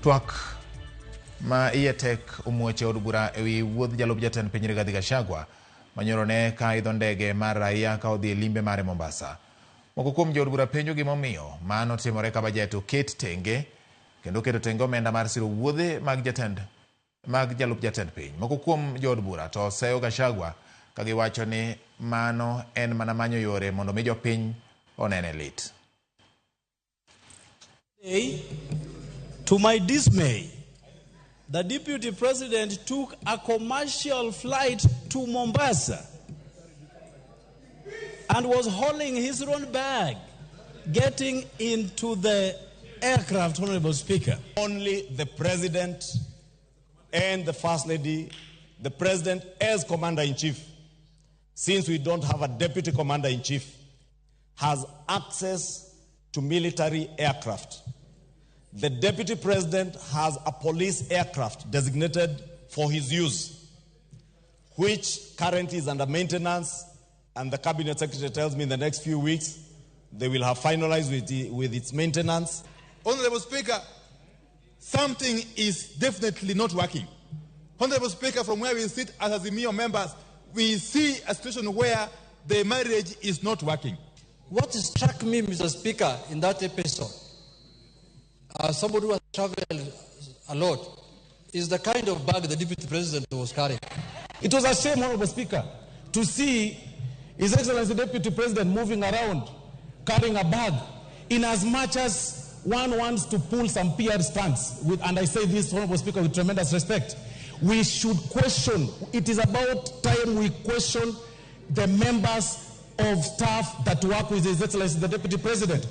Twak ma ietek umuoche od bura ewi wuodh jalup jatend piny Rigathi Gachagua manyorone ka idho ndege mar raia ka odhi limbe mare Mombasa. Moko kuom jood bura penjo gimomiyo mano timore ka bajet oket tenge kendo keto tenge omenda mar siro wuodhe mag jalup jatend piny. Moko kuom jood bura to seyo Gachagua ka giwacho ni mano en mana manyo yore mondo mi jopiny onene lit. To my dismay, the Deputy President took a commercial flight to Mombasa and was hauling his own bag, getting into the aircraft, Honorable Speaker. Only the President and the First Lady, the President as Commander-in-Chief, since we don't have a Deputy Commander-in-Chief, has access to military aircraft. The Deputy President has a police aircraft designated for his use, which currently is under maintenance, and the Cabinet Secretary tells me in the next few weeks they will have finalized with its maintenance. Honorable Speaker, something is definitely not working. Honorable Speaker, from where we sit as Azimio members, we see a situation where the marriage is not working. What struck me, Mr. Speaker, in that episode, somebody who has traveled a lot, is the kind of bag the Deputy President was carrying. It was a shame, Honorable Speaker, to see His Excellency the Deputy President moving around carrying a bag, in as much as one wants to pull some PR stunts, and I say this, Honorable Speaker, with tremendous respect. We should question, it is about time we question the members of staff that work with His Excellency the Deputy President.